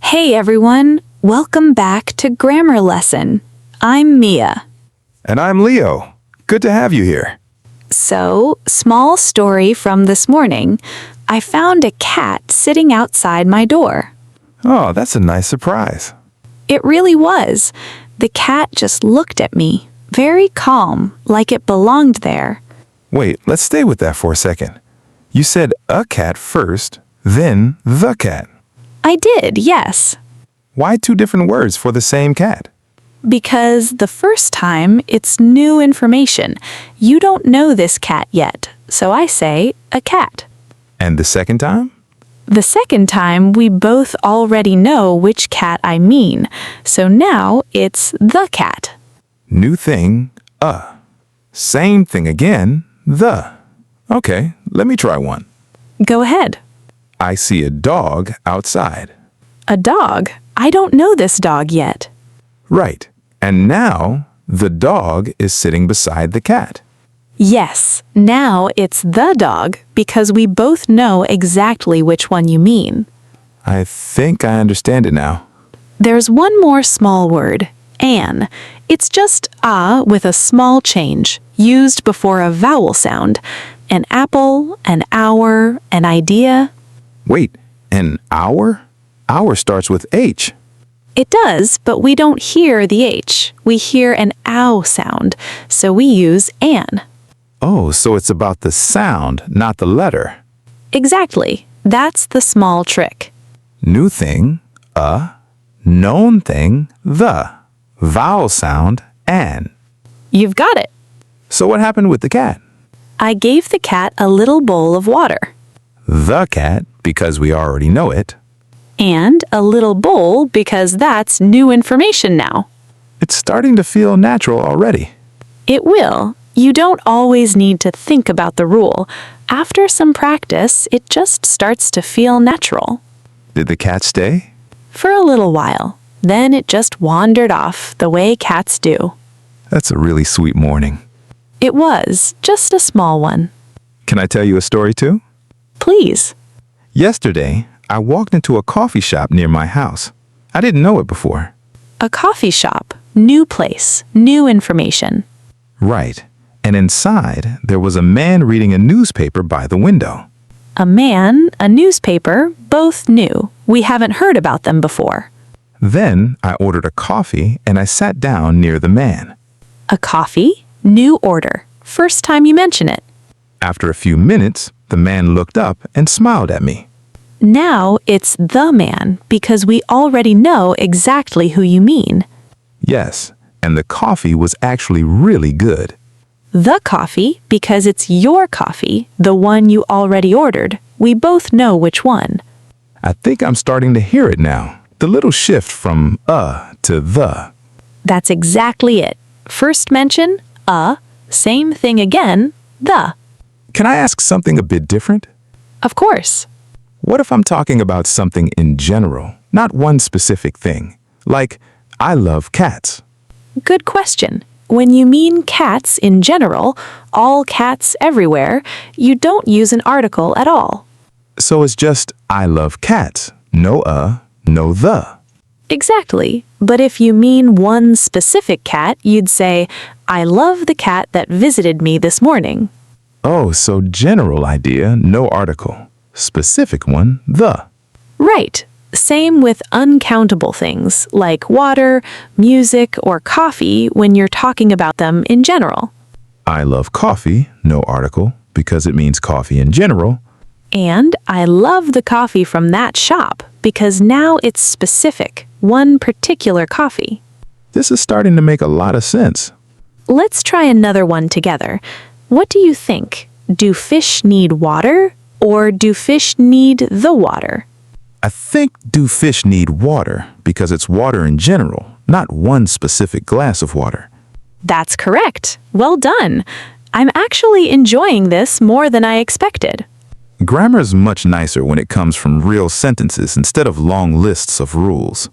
Hey everyone, welcome back to Grammar Lesson. I'm Mia. And I'm Leo. Good to have you here. So, small story from this morning. I found a cat sitting outside my door. Oh, that's a nice surprise. It really was. The cat just looked at me, very calm, like it belonged there. Wait, let's stay with that for a second. You said a cat first, then the cat. I did, yes. Why two different words for the same cat? Because the first time, it's new information. You don't know this cat yet, so I say a cat. And the second time? The second time, we both already know which cat I mean, so now it's the cat. New thing, a. Same thing again, the. Okay, let me try one. Go ahead. I see a dog outside. A dog? I don't know this dog yet. Right. And now the dog is sitting beside the cat. Yes, now it's the dog because we both know exactly which one you mean. I think I understand it now. There's one more small word, an. It's just a with a small change, used before a vowel sound. An apple, an hour, an idea. Wait, an hour? Hour starts with H. It does, but we don't hear the H. We hear an ow sound, so we use an. Oh, so it's about the sound, not the letter. Exactly. That's the small trick. New thing, a. Known thing, the. Vowel sound, an. You've got it. So what happened with the cat? I gave the cat a little bowl of water. The cat, because we already know it. And a little bowl because that's new information now. It's starting to feel natural already. It will. You don't always need to think about the rule. After some practice, it just starts to feel natural. Did the cat stay? For a little while. Then it just wandered off the way cats do. That's a really sweet morning. It was just a small one. Can I tell you a story too? Please. Yesterday, I walked into a coffee shop near my house. I didn't know it before. A coffee shop. New place. New information. Right. And inside, there was a man reading a newspaper by the window. A man, a newspaper, both new. We haven't heard about them before. Then I ordered a coffee and I sat down near the man. A coffee? New order. First time you mention it. After a few minutes, the man looked up and smiled at me. Now it's the man because we already know exactly who you mean. Yes, and the coffee was actually really good. The coffee because it's your coffee, the one you already ordered. We both know which one. I think I'm starting to hear it now. The little shift from to the. That's exactly it. First mention, same thing again, the. Can I ask something a bit different? Of course. What if I'm talking about something in general, not one specific thing? Like, I love cats. Good question. When you mean cats in general, all cats everywhere, you don't use an article at all. So it's just, I love cats. No no the. Exactly. But if you mean one specific cat, you'd say, I love the cat that visited me this morning. Oh, so general idea, no article. Specific one, the. Right. Same with uncountable things like water, music, or coffee when you're talking about them in general. I love coffee, no article, because it means coffee in general. And I love the coffee from that shop because now it's specific, one particular coffee. This is starting to make a lot of sense. Let's try another one together. What do you think? Do fish need water or do fish need the water? I think do fish need water because it's water in general, not one specific glass of water. That's correct. Well done. I'm actually enjoying this more than I expected. Grammar is much nicer when it comes from real sentences instead of long lists of rules.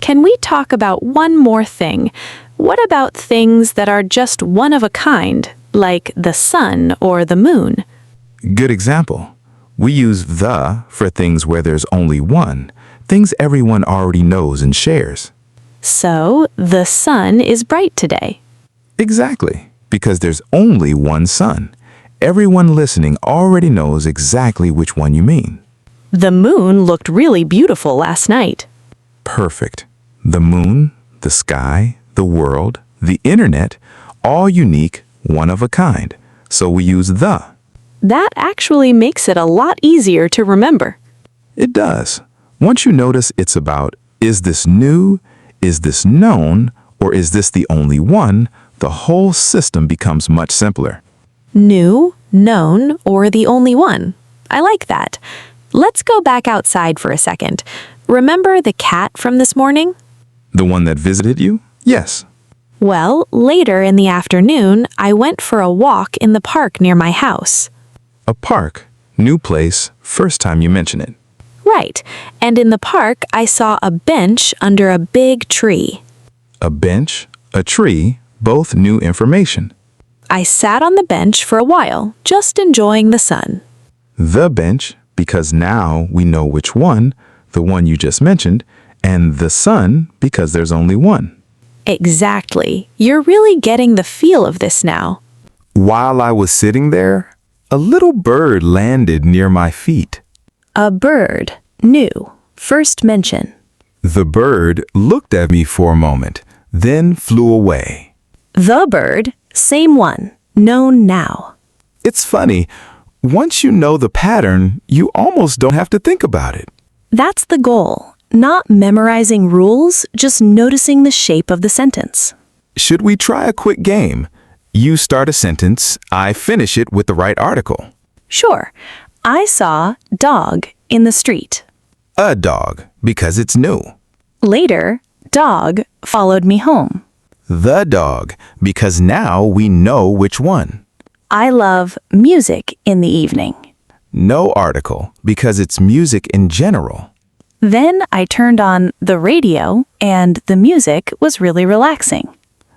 Can we talk about one more thing? What about things that are just one of a kind, like the sun or the moon? Good example. We use the for things where there's only one. things everyone already knows and shares. So, the sun is bright today. Exactly, because there's only one sun. Everyone listening already knows exactly which one you mean. The moon looked really beautiful last night. Perfect. The moon, the sky, the world, the internet, all unique, one of a kind. So we use the. That actually makes it a lot easier to remember. It does. Once you notice it's about, is this new, is this known, or is this the only one, the whole system becomes much simpler. New, known, or the only one. I like that. Let's go back outside for a second. Remember the cat from this morning? The one that visited you? Yes. Well, later in the afternoon, I went for a walk in the park near my house. A park, new place, first time you mention it. Right, and in the park, I saw a bench under a big tree. A bench, a tree, both new information. I sat on the bench for a while, just enjoying the sun. The bench, because now we know which one, the one you just mentioned, and the sun, because there's only one. Exactly. You're really getting the feel of this now. While I was sitting there, a little bird landed near my feet. A bird. New. First mention. The bird looked at me for a moment, then flew away. The bird. Same one. Known now. It's funny, once you know the pattern, you almost don't have to think about it. That's the goal. Not memorizing rules, just noticing the shape of the sentence. Should we try a quick game? You start a sentence, I finish it with the right article. Sure. I saw dog in the street. A dog, because it's new. Later, dog followed me home. The dog, because now we know which one. I love music in the evening. No article, because it's music in general. Then I turned on the radio, and the music was really relaxing.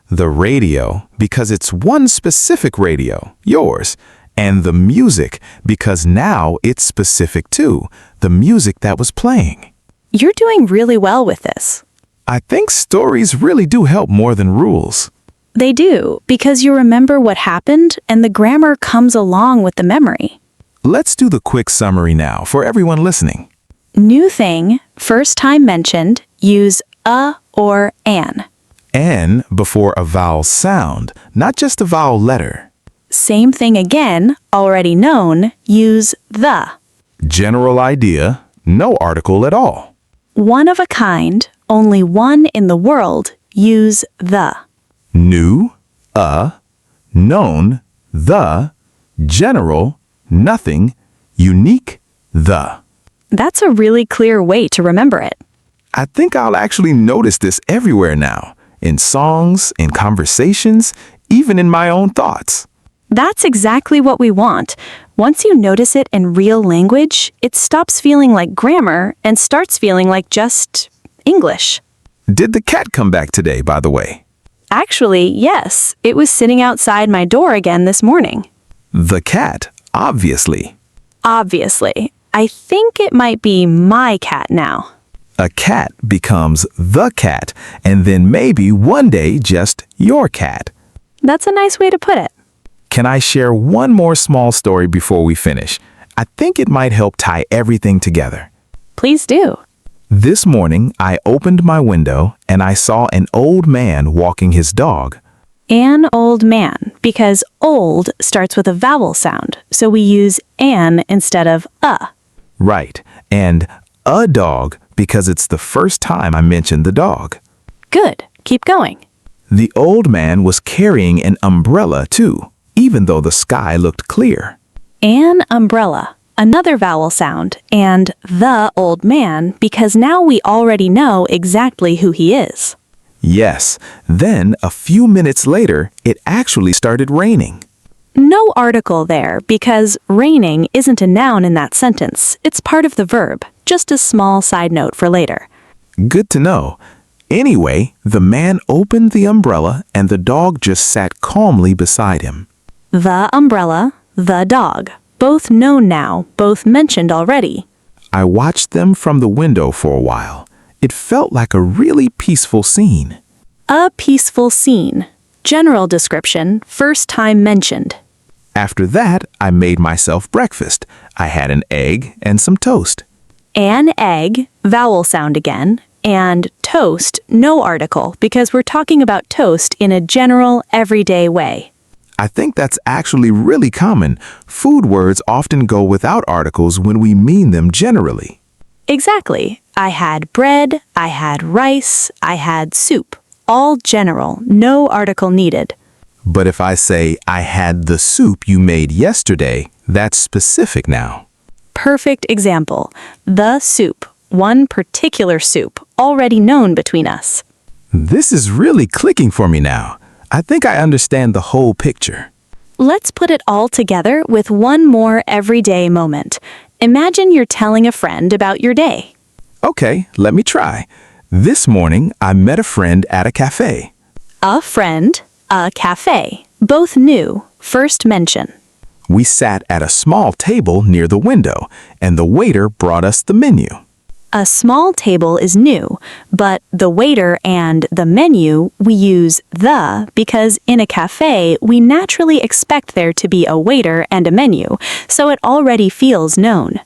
The radio, because it's one specific radio, yours. And the music, because now it's specific too, the music that was playing. You're doing really well with this. I think stories really do help more than rules. They do, because you remember what happened, and the grammar comes along with the memory. Let's do the quick summary now for everyone listening. New thing, first time mentioned, use a or an. N before a vowel sound, not just a vowel letter. Same thing again, already known, use the. General idea, no article at all. One of a kind, only one in the world, use the. New, known, the, general, nothing, unique, the. That's a really clear way to remember it. I think I'll actually notice this everywhere now, in songs, in conversations, even in my own thoughts. That's exactly what we want. Once you notice it in real language, it stops feeling like grammar and starts feeling like just English. Did the cat come back today, by the way? Actually, yes. It was sitting outside my door again this morning. The cat, obviously. Obviously. I think it might be my cat now. A cat becomes the cat, and then maybe one day just your cat. That's a nice way to put it. Can I share one more small story before we finish? I think it might help tie everything together. Please do. This morning, I opened my window and I saw an old man walking his dog. An old man, because old starts with a vowel sound, so we use an instead of a. Right, and a dog because it's the first time I mentioned the dog. Good. Keep going. The old man was carrying an umbrella too, even though the sky looked clear. An umbrella, another vowel sound, and the old man because now we already know exactly who he is. Yes, then a few minutes later, it actually started raining. No article there because raining isn't a noun in that sentence. It's part of the verb. Just a small side note for later. Good to know. Anyway, the man opened the umbrella and the dog just sat calmly beside him. The umbrella, the dog. Both known now, both mentioned already. I watched them from the window for a while. It felt like a really peaceful scene. A peaceful scene. General description, first time mentioned. After that, I made myself breakfast. I had an egg and some toast. An egg, vowel sound again, and toast, no article, because we're talking about toast in a general, everyday way. I think that's actually really common. Food words often go without articles when we mean them generally. Exactly. I had bread, I had rice, I had soup. All general, no article needed. But if I say, I had the soup you made yesterday, that's specific now. Perfect example. The soup, one particular soup, already known between us. This is really clicking for me now. I think I understand the whole picture. Let's put it all together with one more everyday moment. Imagine you're telling a friend about your day. Okay, let me try. This morning, I met a friend at a cafe. A friend, a cafe. Both new, first mention. We sat at a small table near the window, and the waiter brought us the menu. A small table is new, but the waiter and the menu, we use the because in a cafe, we naturally expect there to be a waiter and a menu, so it already feels known.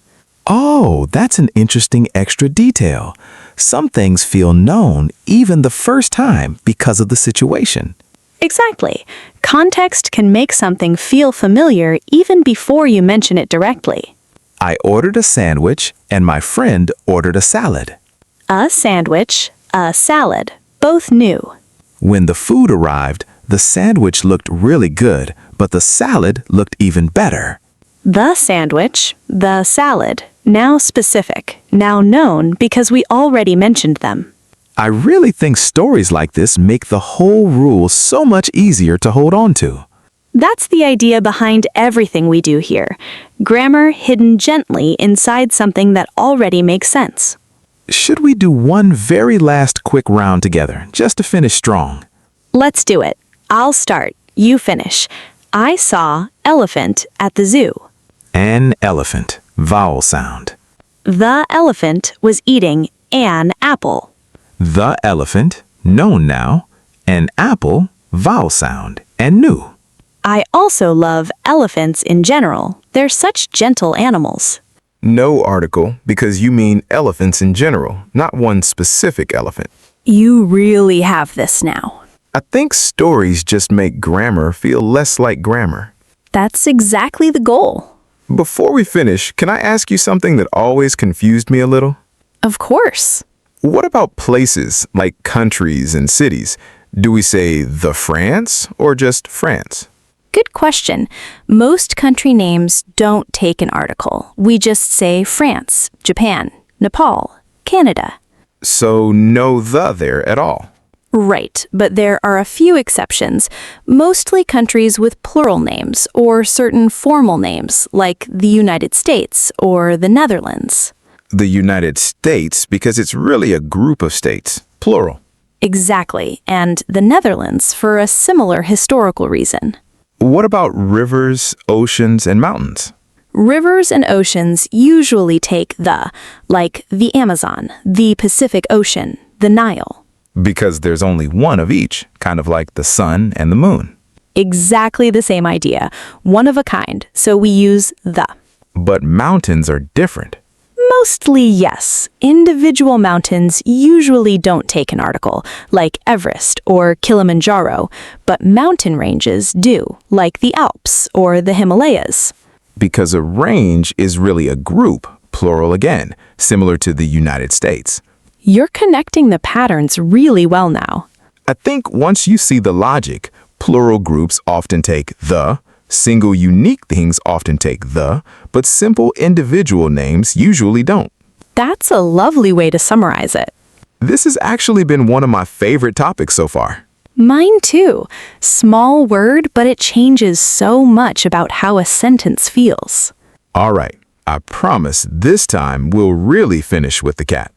Oh, that's an interesting extra detail. Some things feel known even the first time because of the situation. Exactly. Context can make something feel familiar even before you mention it directly. I ordered a sandwich, and my friend ordered a salad. A sandwich, a salad, both new. When the food arrived, the sandwich looked really good, but the salad looked even better. The sandwich, the salad, now specific, now known because we already mentioned them. I really think stories like this make the whole rule so much easier to hold on to. That's the idea behind everything we do here. Grammar hidden gently inside something that already makes sense. Should we do one very last quick round together, just to finish strong? Let's do it. I'll start. You finish. I saw elephant at the zoo. An elephant, vowel sound. The elephant was eating an apple. The elephant, known now. An apple, vowel sound, and new. I also love elephants in general. They're such gentle animals. No article, because you mean elephants in general, not one specific elephant. You really have this now. I think stories just make grammar feel less like grammar. That's exactly the goal. Before we finish, can I ask you something that always confused me a little? Of course. What about places, like countries and cities? Do we say the France or just France? Good question. Most country names don't take an article. We just say France, Japan, Nepal, Canada. So no the there at all. Right, but there are a few exceptions, mostly countries with plural names or certain formal names, like the United States or the Netherlands. The United States, because it's really a group of states, plural. Exactly, and the Netherlands for a similar historical reason. What about rivers, oceans, and mountains? Rivers and oceans usually take the, like the Amazon, the Pacific Ocean, the Nile. Because there's only one of each, kind of like the sun and the moon. Exactly the same idea, one of a kind, so we use the. But mountains are different. Mostly yes. Individual mountains usually don't take an article, like Everest or Kilimanjaro, but mountain ranges do, like the Alps or the Himalayas. Because a range is really a group, plural again, similar to the United States. You're connecting the patterns really well now. I think once you see the logic, plural groups often take the, single unique things often take the, but simple individual names usually don't. That's a lovely way to summarize it. This has actually been one of my favorite topics so far. Mine too. Small word, but it changes so much about how a sentence feels. All right, I promise this time we'll really finish with the cat.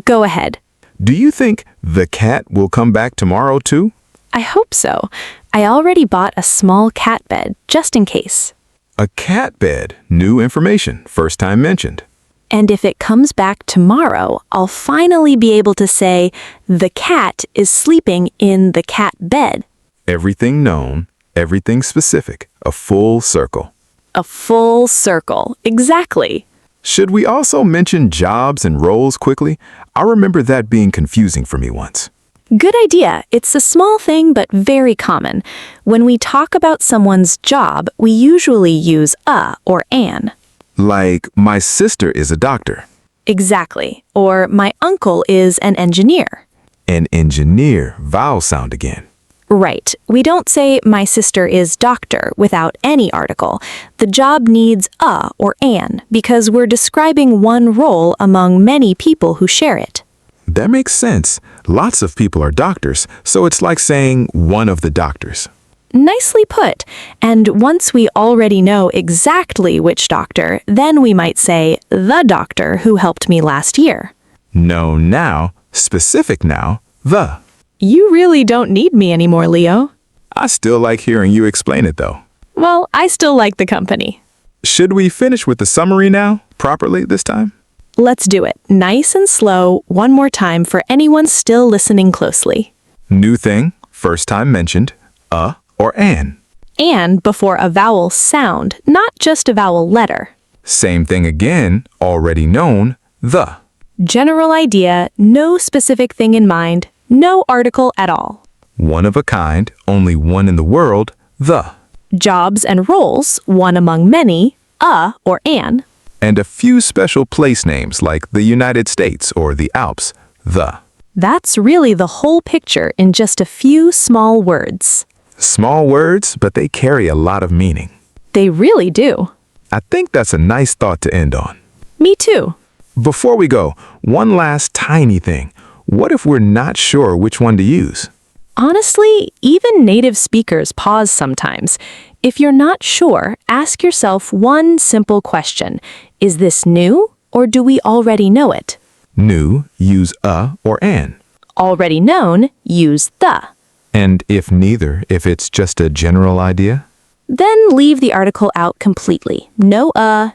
Go ahead. Do you think the cat will come back tomorrow too? I hope so. I already bought a small cat bed, just in case. A cat bed, new information, first time mentioned. And if it comes back tomorrow, I'll finally be able to say, the cat is sleeping in the cat bed. Everything known, everything specific, a full circle. A full circle, exactly. Should we also mention jobs and roles quickly? I remember that being confusing for me once. Good idea. It's a small thing, but very common. When we talk about someone's job, we usually use a or an. Like, my sister is a doctor. Exactly. Or my uncle is an engineer. An engineer, vowel sound again. Right. We don't say my sister is doctor without any article. The job needs a or an because we're describing one role among many people who share it. That makes sense. Lots of people are doctors, so it's like saying one of the doctors. Nicely put. And once we already know exactly which doctor, then we might say the doctor who helped me last year. No now, specific now, the. You really don't need me anymore, Leo. I still like hearing you explain it though. Well, I still like the company. Should we finish with the summary now, properly this time? Let's do it, nice and slow, one more time for anyone still listening closely. New thing, first time mentioned, a or an. And before a vowel sound, not just a vowel letter. Same thing again, already known, the. General idea, no specific thing in mind, no article at all. One of a kind, only one in the world, the. Jobs and roles, one among many, a or an. And a few special place names like the United States or the Alps, the. That's really the whole picture in just a few small words. Small words, but they carry a lot of meaning. They really do. I think that's a nice thought to end on. Me too. Before we go, one last tiny thing. What if we're not sure which one to use? Honestly, even native speakers pause sometimes. If you're not sure, ask yourself one simple question. Is this new, or do we already know it? New, use a or an. Already known, use the. And if neither, if it's just a general idea? Then leave the article out completely. No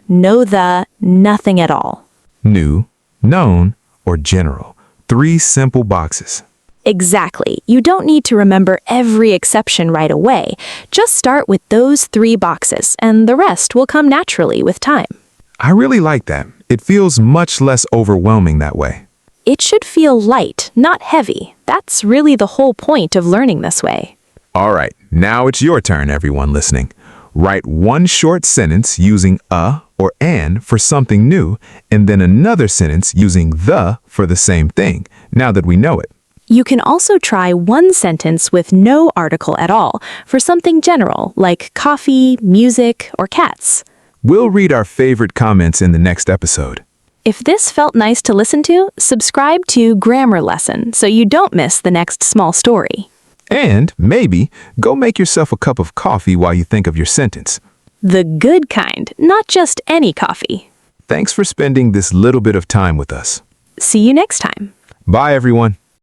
no the, nothing at all. New, known, or general. 3 simple boxes. Exactly. You don't need to remember every exception right away. Just start with those 3 boxes, and the rest will come naturally with time. I really like that. It feels much less overwhelming that way. It should feel light, not heavy. That's really the whole point of learning this way. All right, now it's your turn, everyone listening. Write one short sentence using a or an for something new, and then another sentence using the for the same thing, now that we know it. You can also try one sentence with no article at all for something general like coffee, music, or cats. We'll read our favorite comments in the next episode. If this felt nice to listen to, subscribe to Grammar Lesson so you don't miss the next small story. And maybe go make yourself a cup of coffee while you think of your sentence. The good kind, not just any coffee. Thanks for spending this little bit of time with us. See you next time. Bye, everyone.